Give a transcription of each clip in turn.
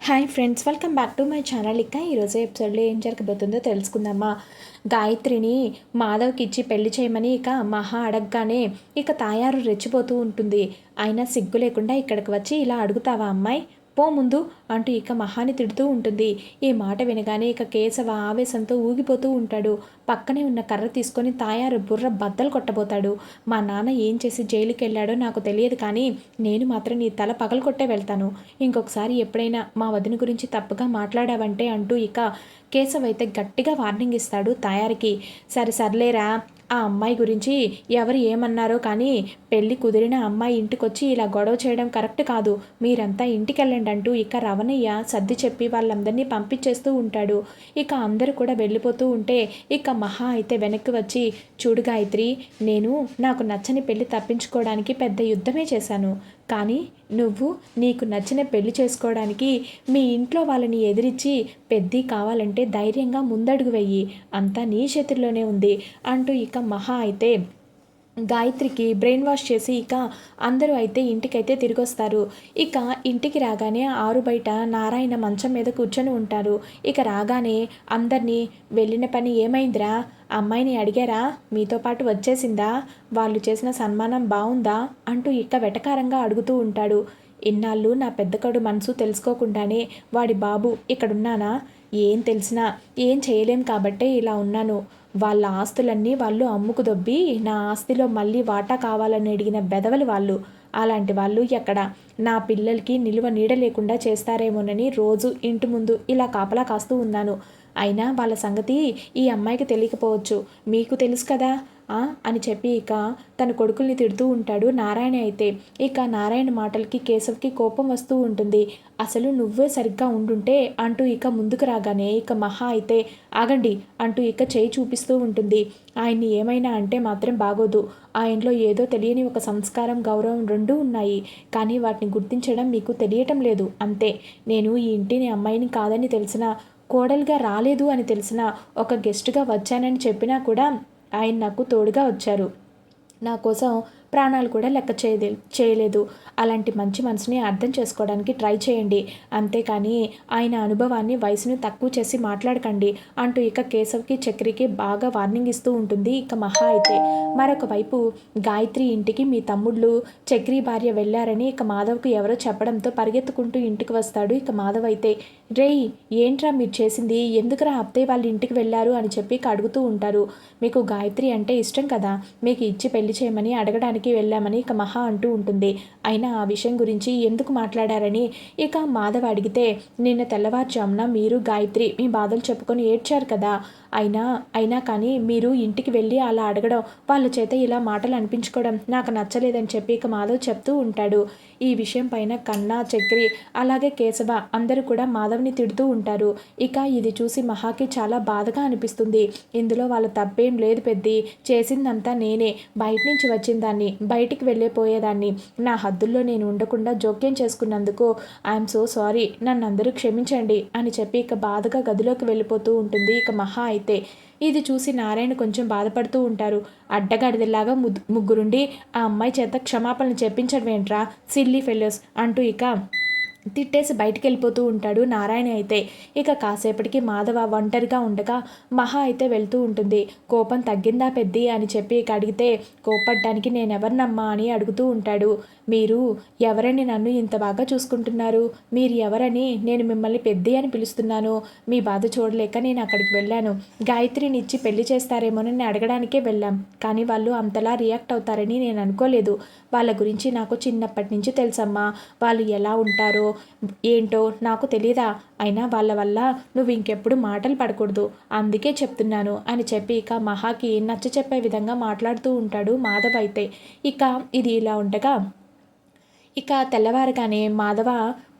Hi friends, welcome back to my channel. ఇక ఈరోజు ఎపిసోడ్లో ఏం జరగబోతుందో తెలుసుకుందామా. గాయత్రిని మాధవ్కి ఇచ్చి పెళ్లి చేయమని ఇక మహా అడగగానే ఇక తాయారు రెచ్చిపోతూ ఉంటుంది. అయినా సిగ్గు లేకుండా ఇక్కడికి వచ్చి ఇలా అడుగుతావా అమ్మాయి, పో ముందు అంటూ ఇక మహాని తిడుతూ ఉంటుంది. ఈ మాట వినగానే ఇక కేశవ ఆవేశంతో ఊగిపోతూ ఉంటాడు. పక్కనే ఉన్న కర్ర తీసుకొని తాయారు బుర్ర బద్దలు కొట్టబోతాడు. మా నాన్న ఏం చేసి జైలుకి వెళ్ళాడో నాకు తెలియదు, కానీ నేను మాత్రం నీ తల పగలకొట్టే వెళ్తాను. ఇంకొకసారి ఎప్పుడైనా మా వదిన గురించి తప్పుగా మాట్లాడావంటే అంటూ ఇక కేశవ్ అయితే గట్టిగా వార్నింగ్ ఇస్తాడు తాయారికి. సర్లేరా, ఆ అమ్మాయి గురించి ఎవరు ఏమన్నారో కానీ పెళ్ళి కుదిరిన అమ్మాయి ఇంటికొచ్చి ఇలా గొడవ చేయడం కరెక్ట్ కాదు. మీరంతా ఇంటికెళ్ళండి అంటూ ఇక రవణయ్య సర్ది చెప్పి వాళ్ళందరినీ పంపించేస్తూ ఉంటాడు. ఇక అందరూ కూడా వెళ్ళిపోతూ ఉంటే ఇక మహా అయితే వెనక్కి వచ్చి, చూడు గాయత్రి, నేను నాకు నచ్చని పెళ్ళి తప్పించుకోవడానికి పెద్ద యుద్ధమే చేశాను. కానీ నువ్వు నీకు నచ్చిన పెళ్లి చేసుకోవడానికి మీ ఇంట్లో వాళ్ళని ఎదిరించి పెద్ది కావాలంటే ధైర్యంగా ముందడుగు వెయ్యి. అంతా నీ చేతుల్లోనే ఉంది అంటూ ఇక మహా అయితే గాయత్రికి బ్రెయిన్ వాష్ చేసి ఇక అందరూ అయితే ఇంటికైతే తిరిగొస్తారు. ఇక ఇంటికి రాగానే ఆరు బయట నారాయణ మంచం మీద కూర్చొని ఉంటారు. ఇక రాగానే అందరినీ, వెళ్ళిన పని ఏమైందిరా, అమ్మాయిని అడిగారా, మీతో పాటు వచ్చేసిందా, వాళ్ళు చేసిన సన్మానం బాగుందా అంటూ ఇక వెటకారంగా అడుగుతూ ఉంటాడు. ఇన్నాళ్ళు నా పెద్దకడు మనసు తెలుసుకోకుండానే వాడి బాబు ఇక్కడున్నానా, ఏం తెలిసినా ఏం చేయలేం కాబట్టే ఇలా ఉన్నాను. వాళ్ళ ఆస్తులన్నీ వాళ్ళు అమ్ముకు దొబ్బి నా ఆస్తిలో మళ్ళీ వాటా కావాలని అడిగిన బెదవలు వాళ్ళు. అలాంటి వాళ్ళు ఎక్కడ నా పిల్లలకి నిలువ నీడ లేకుండా చేస్తారేమోనని రోజు ఇంటి ముందు ఇలా కాపలా కాస్తూ ఉన్నాను. అయినా వాళ్ళ సంగతి ఈ అమ్మాయికి తెలియకపోవచ్చు, మీకు తెలుసు కదా అని చెప్పి ఇక తన కొడుకుల్ని తిడుతూ ఉంటాడు నారాయణ అయితే. ఇక నారాయణ మాటలకి కేశవ్కి కోపం వస్తూ ఉంటుంది. అసలు నువ్వే సరిగ్గా ఉండుంటే అంటూ ఇక ముందుకు రాగానే ఇక మహా అయితే ఆగండి అంటూ ఇక చేయి చూపిస్తూ ఉంటుంది. ఆయన్ని ఏమైనా అంటే మాత్రం బాగోదు. ఆయనలో ఏదో తెలియని ఒక సంస్కారం, గౌరవం రెండూ ఉన్నాయి. కానీ వాటిని గుర్తించడం మీకు తెలియటం లేదు అంతే. నేను ఈ ఇంటిని అమ్మాయిని కాదని తెలిసినా, కోడలుగా రాలేదు అని తెలిసినా, ఒక గెస్ట్గా వచ్చానని చెప్పినా కూడా ఆయన నాకు తోడుగా వచ్చారు. నా కోసం ప్రాణాలు కూడా లెక్క చేయలేదు. అలాంటి మంచి మనసుని అర్థం చేసుకోవడానికి ట్రై చేయండి. అంతేకాని ఆయన అనుభవాన్ని, వయసును తక్కువ చేసి మాట్లాడకండి అంటూ ఇక కేశవ్కి, చక్రికి బాగా వార్నింగ్ ఇస్తూ ఉంటుంది ఇక మహా అయితే. మరొక వైపు గాయత్రి ఇంటికి మీ తమ్ముళ్ళు, చక్రి భార్య వెళ్ళారని ఇక మాధవ్కు ఎవరో చెప్పడంతో పరిగెత్తుకుంటూ ఇంటికి వస్తాడు ఇక మాధవ్ అయితే. రేయ్, ఏంట్రా మీరు చేసింది, ఎందుకురా అత్తయ్య వాళ్ళ ఇంటికి వెళ్ళారు అని చెప్పి అడుగుతూ ఉంటారు. మీకు గాయత్రి అంటే ఇష్టం కదా, మీకు ఇచ్చి పెళ్లి చేయమని అడగడానికి వెళ్ళామని ఇక మహా అంటూ ఉంటుంది. అయినా ఆ విషయం గురించి ఎందుకు మాట్లాడారని ఇక మాధవ్ అడిగితే, నిన్న తెల్లవారుజామున మీరు గాయత్రి మీ బాధలు చెప్పుకొని ఏడ్చారు కదా, అయినా కానీ మీరు ఇంటికి వెళ్ళి అలా అడగడం, వాళ్ళ చేత ఇలా మాటలు అనిపించుకోవడం నాకు నచ్చలేదని చెప్పి ఇక మాధవ్ చెప్తూ ఉంటాడు. ఈ విషయం పైన కన్నా, చక్రి, అలాగే కేశవ అందరూ కూడా మాధవ్ని తిడుతూ ఉంటారు. ఇక ఇది చూసి మహాకి చాలా బాధగా అనిపిస్తుంది. ఇందులో వాళ్ళ తప్పేం లేదు పెద్ది, చేసిందంతా నేనే. బయట నుంచి వచ్చిన దాన్ని, బయటికి వెళ్ళిపోయేదాన్ని. నా హద్దుల్లో నేను ఉండకుండా జోక్యం చేసుకున్నందుకు ఐఎమ్ సో సారీ, నన్ను అందరూ క్షమించండి అని చెప్పి ఇక బాధగా గదిలోకి వెళ్ళిపోతూ ఉంటుంది ఇక మహా అయితే. ఇది చూసి నారాయణ కొంచెం బాధపడుతూ ఉంటారు. అడ్డగాడిదలాగా ముగ్గురుండి ఆ అమ్మాయి చేత క్షమాపణలు చెప్పించడం ఏంట్రా, సిల్లీ ఫెలోస్ అంటూ ఇక తిట్టేసి బయటికి వెళ్ళిపోతూ ఉంటాడు నారాయణ అయితే. ఇక కాసేపటికి మాధవ ఒంటరిగా ఉండగా మహా అయితే వెళ్తూ ఉంటుంది. కోపం తగ్గిందా పెద్ది అని చెప్పి ఇక అడిగితే, కోపడ్డానికి నేనెవరినమ్మా అని అడుగుతూ ఉంటాడు. మీరు ఎవరని నన్ను ఇంత బాగా చూసుకుంటున్నారు, మీరు ఎవరని నేను మిమ్మల్ని పెద్ది అని పిలుస్తున్నాను. మీ బాధ చూడలేక నేను అక్కడికి వెళ్ళాను. గాయత్రిని ఇచ్చి పెళ్లి చేస్తారేమోనని అడగడానికే వెళ్ళాం. కానీ వాళ్ళు అంతలా రియాక్ట్ అవుతారని నేను అనుకోలేదు. వాళ్ళ గురించి నాకు చిన్నప్పటి నుంచి తెలుసమ్మా. వాళ్ళు ఎలా ఉంటారో ఏంటో నాకు తెలియదా, అయినా వాళ్ళ వల్ల నువ్వు ఇంకెప్పుడు మాటలు పడకూడదు, అందుకే చెప్తున్నాను అని చెప్పి ఇక మహాకి నచ్చ చెప్పే విధంగా మాట్లాడుతూ ఉంటాడు మాధవ్ అయితే. ఇక ఇది ఇలా ఉండగా ఇక తెల్లవారగానే మాధవ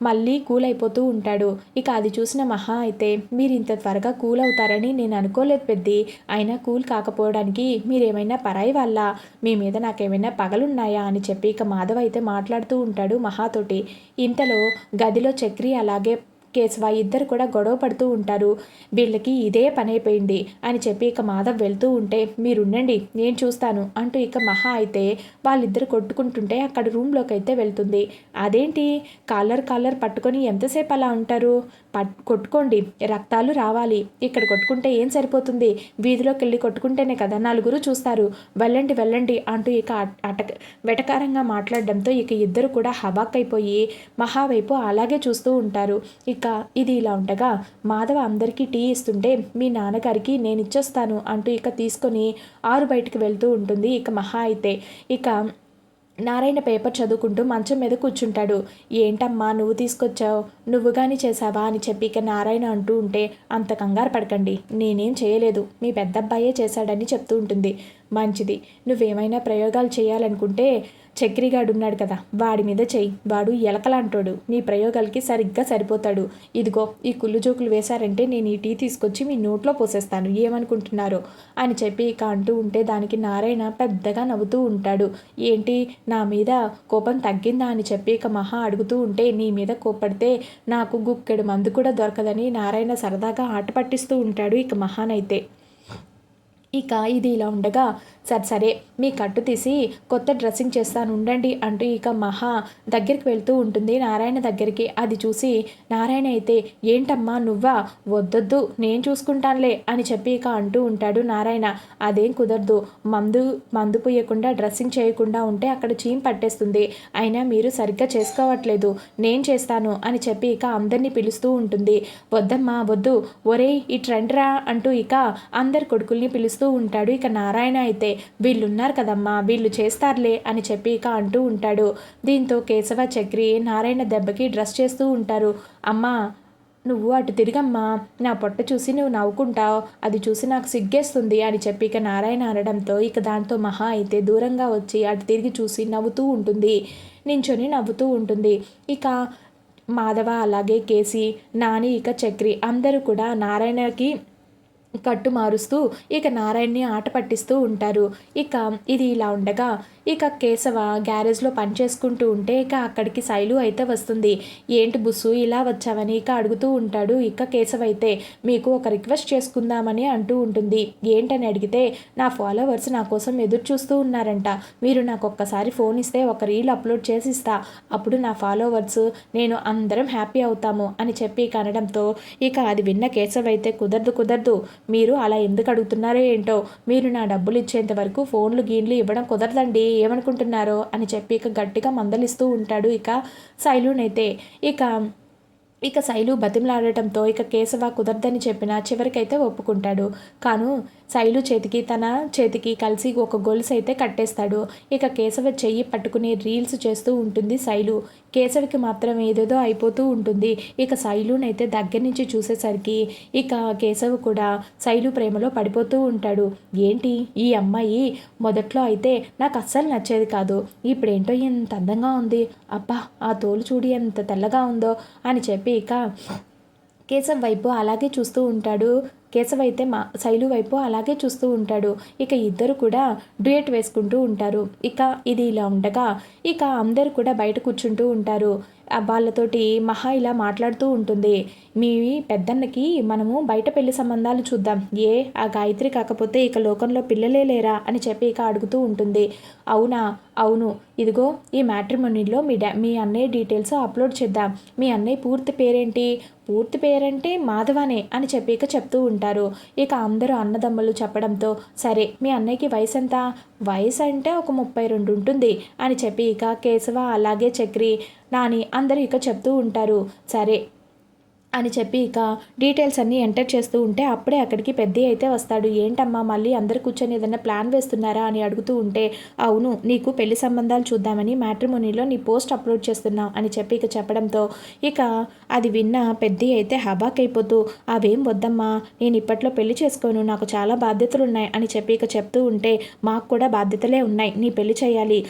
మళ్ళీ కూల్ అయిపోతూ ఉంటాడు. ఇక అది చూసిన మహా అయితే, మీరు ఇంత త్వరగా కూల్ అవుతారని నేను అనుకోలేదు పెద్ది. అయినా కూల్ కాకపోవడానికి మీరేమైనా పరాయి వాళ్ళ, మీ మీద నాకేమైనా పగలున్నాయా అని చెప్పి ఇక మాధవ్ అయితే మాట్లాడుతూ ఉంటాడు మహాతోటి. ఇంతలో గదిలో చక్రి అలాగే కేశవ ఇద్దరు కూడా గొడవ పడుతూ ఉంటారు. వీళ్ళకి ఇదే పని అయిపోయింది అని చెప్పి ఇక మాధవ్ వెళ్తూ ఉంటే మీరుండండి నేను చూస్తాను అంటూ ఇక మహా అయితే వాళ్ళిద్దరు కొట్టుకుంటుంటే అక్కడ రూమ్లోకి అయితే వెళ్తుంది. అదేంటి కాలర్ పట్టుకొని ఎంతసేపు అలా ఉంటారు, కొట్టుకోండి రక్తాలు రావాలి, ఇక్కడ కొట్టుకుంటే ఏం సరిపోతుంది, వీధిలోకి వెళ్ళి కొట్టుకుంటేనే కదా నలుగురు చూస్తారు, వెళ్ళండి అంటూ ఇక వెటకారంగా మాట్లాడడంతో ఇక ఇద్దరు కూడా హవాక్కైపోయి మహా వైపు అలాగే చూస్తూ ఉంటారు. ఇక ఇది ఇలా ఉండగా మాధవ అందరికీ టీ ఇస్తుంటే మీ నాన్నగారికి నేను ఇచ్చేస్తాను అంటూ ఇక తీసుకొని బయటకు వెళ్తూ ఉంటుంది ఇక మహా అయితే. ఇక నారాయణ పేపర్ చదువుకుంటూ మంచం మీద కూర్చుంటాడు. ఏంటమ్మా నువ్వు తీసుకొచ్చావు, నువ్వు కానీ చేసావా అని చెప్పి ఇక నారాయణ అంటూ ఉంటే అంత కంగారు పడకండి, నేనేం చేయలేదు, మీ పెద్దబ్బాయే చేశాడని చెప్తూ ఉంటుంది. మంచిది, నువ్వేమైనా ప్రయోగాలు చేయాలనుకుంటే చక్రిగాడు ఉన్నాడు కదా వాడి మీద చెయ్యి, వాడు ఎలకలాంటోడు, నీ ప్రయోగాలకి సరిగ్గా సరిపోతాడు. ఇదిగో ఈ కుళ్ళు జోకులు వేశారంటే నేను ఈ టీ తీసుకొచ్చి మీ నోట్లో పోసేస్తాను, ఏమనుకుంటున్నారో అని చెప్పి ఇక అంటూ ఉంటే దానికి నారాయణ పెద్దగా నవ్వుతూ ఉంటాడు. ఏంటి నా మీద కోపం తగ్గిందా అని చెప్పి ఇక మహా అడుగుతూ ఉంటే నీ మీద కోపడితే నాకు గుక్కెడు మందు కూడా దొరకదని నారాయణ సరదాగా ఆట పట్టిస్తూ ఉంటాడు ఇక మహానైతే. ఇక ఇది ఇలా ఉండగా సరే మీ కట్టు తీసి కొత్త డ్రెస్సింగ్ చేస్తాను ఉండండి అంటూ ఇక మహా దగ్గరికి వెళ్తూ ఉంటుంది నారాయణ దగ్గరికి. అది చూసి నారాయణ అయితే ఏంటమ్మా నువ్వా, వద్దొద్దు నేను చూసుకుంటానులే అని చెప్పి ఇక అంటూ ఉంటాడు నారాయణ. అదేం కుదరదు, మందు పుయ్యకుండా డ్రెస్సింగ్ చేయకుండా ఉంటే అక్కడ చీమ్ పట్టేస్తుంది, అయినా మీరు సరిగ్గా చేసుకోవట్లేదు, నేను చేస్తాను అని చెప్పి ఇక అందరినీ పిలుస్తూ ఉంటుంది. వద్దమ్మా వద్దు, ఒరేయ్ ఈ ట్రెండ్ రా అంటూ ఇక అందరి కొడుకుల్ని పిలుస్తూ ఉంటాడు ఇక నారాయణ అయితే. వీళ్ళున్నారు కదమ్మా వీళ్ళు చేస్తారులే అని చెప్పి ఇక అంటూ ఉంటాడు. దీంతో కేశవ చక్రి నారాయణ దెబ్బకి డ్రెస్ చేస్తూ ఉంటారు. అమ్మా నువ్వు అటు తిరిగమ్మా, నా పొట్ట చూసి నువ్వు నవ్వుకుంటావు, అది చూసి నాకు సిగ్గేస్తుంది అని చెప్పి ఇక నారాయణ అనడంతో ఇక దాంతో మహా అయితే దూరంగా వచ్చి అటు తిరిగి చూసి నవ్వుతూ ఉంటుంది, నించొని నవ్వుతూ ఉంటుంది. ఇక మాధవ అలాగే కేసి నాని ఇక చక్రి అందరూ కూడా నారాయణకి కట్టు మారుస్తూ ఇక నారాయణని ఆట పట్టిస్తూ ఉంటారు. ఇక ఇది ఇలా ఉండగా ఇక కేశవ గ్యారేజ్లో పని చేసుకుంటూ ఉంటే ఇక అక్కడికి శైలు అయితే వస్తుంది. ఏంటి బుస్సు ఇలా వచ్చావని ఇక అడుగుతూ ఉంటాడు. ఇక కేశవ అయితే మీకు ఒక రిక్వెస్ట్ చేసుకుందామని అంటూ ఉంటుంది. ఏంటని అడిగితే నా ఫాలోవర్స్ నా కోసం ఎదురు చూస్తూ ఉన్నారంట, మీరు నాకు ఒక్కసారి ఫోన్ ఇస్తే ఒక రీల్ అప్లోడ్ చేసి ఇస్తా, అప్పుడు నా ఫాలోవర్స్ నేను అందరం హ్యాపీ అవుతాము అని చెప్పి అనడంతో ఇక అది విన్న కేశవ అయితే కుదరదు, మీరు అలా ఎందుకు అడుగుతున్నారో ఏంటో, మీరు నా డబ్బులు ఇచ్చేంత వరకు ఫోన్లు గీన్లు ఇవ్వడం కుదరదండి, ఏమనుకుంటున్నారో అని చెప్పి ఇక గట్టిగా మందలిస్తూ ఉంటాడు ఇక శైలునైతే. ఇక శైలు బతిమలాడటంతో ఇక కేశవ కుదరదని చెప్పిన చివరికైతే ఒప్పుకుంటాడు. కాను శైలు తన చేతికి కలిసి ఒక గొలుసు అయితే కట్టేస్తాడు. ఇక కేశవ చెయ్యి పట్టుకుని రీల్స్ చేస్తూ ఉంటుంది శైలు. కేశవికి మాత్రం ఏదేదో అయిపోతూ ఉంటుంది. ఇక శైలునైతే దగ్గర నుంచి చూసేసరికి ఇక కేశవ్ కూడా శైలు ప్రేమలో పడిపోతూ ఉంటాడు. ఏంటి ఈ అమ్మాయి మొదట్లో అయితే నాకు అస్సలు నచ్చేది కాదు, ఇప్పుడేంటో ఎంత అందంగా ఉంది, అబ్బా ఆ తోలు చూడి ఎంత తెల్లగా ఉందో అని చెప్పి ఇక కేశవ్ వైపు అలాగే చూస్తూ ఉంటాడు. కేశవ్ అయితే శైలు వైపు అలాగే చూస్తూ ఉంటాడు. ఇక ఇద్దరు కూడా డ్యూయట్ వేసుకుంటూ ఉంటారు. ఇక ఇది ఇలా ఉండగా ఇక అందరు కూడా బయట కూర్చుంటూ ఉంటారు. వాళ్ళతోటి మహా ఇలా మాట్లాడుతూ ఉంటుంది. మీ పెద్దన్నకి మనము బయట పెళ్లి సంబంధాలు చూద్దాం, ఆ గాయత్రి కాకపోతే ఇక లోకంలో పిల్లలే లేరా అని చెప్పి ఇక అడుగుతూ ఉంటుంది. అవును ఇదిగో ఈ మ్యాట్రిమోనీలో మీ అన్నయ్య డీటెయిల్స్ అప్లోడ్ చేద్దాం, మీ అన్నయ్య పూర్తి పేరంటే మాధవనే అని చెప్పి ఇక చెప్తూ ఉంటారు. ఇక అందరూ అన్నదమ్ములు చెప్పడంతో సరే మీ అన్నయ్యకి వయసు ఎంత, వయసు అంటే ఒక 32 ఉంటుంది అని చెప్పి ఇక కేశవ అలాగే చక్రి నాని అందరూ ఇక చెప్తూ ఉంటారు. సరే అని చెప్పి ఇక డీటెయిల్స్ అన్నీ ఎంటర్ చేస్తూ ఉంటే అప్పుడే అక్కడికి పెద్ద అయితే వస్తాడు. ఏంటమ్మా మళ్ళీ అందరు కూర్చొని ఏదైనా ప్లాన్ వేస్తున్నారా అని అడుగుతూ ఉంటే అవును నీకు పెళ్లి సంబంధాలు చూద్దామని మ్యాట్రిమోనీలో నీ పోస్ట్ అప్లోడ్ చేస్తున్నావు అని చెప్పి ఇక చెప్పడంతో ఇక అది విన్న పెద్ద అయితే హబాక్ అయిపోతూ అవేం వద్దమ్మా, నేను ఇప్పట్లో పెళ్లి చేసుకోను, నాకు చాలా బాధ్యతలు ఉన్నాయి అని చెప్పి ఇక చెప్తూ ఉంటే మాకు కూడా బాధ్యతలే ఉన్నాయి, నీ పెళ్లి చేయాలి,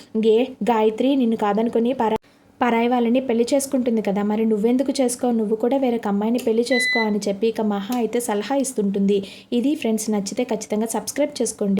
గాయత్రి నిన్ను కాదనుకుని పరాయి వాళ్ళని పెళ్లి చేసుకుంటుంది కదా, మరి నువ్వెందుకు చేసుకో, నువ్వు కూడా వేరొక అమ్మాయిని పెళ్లి చేసుకో అని చెప్పి ఇక మహా అయితే సలహా ఇస్తుంటుంది. ఇది ఫ్రెండ్స్ నచ్చితే ఖచ్చితంగా సబ్స్క్రైబ్ చేసుకోండి.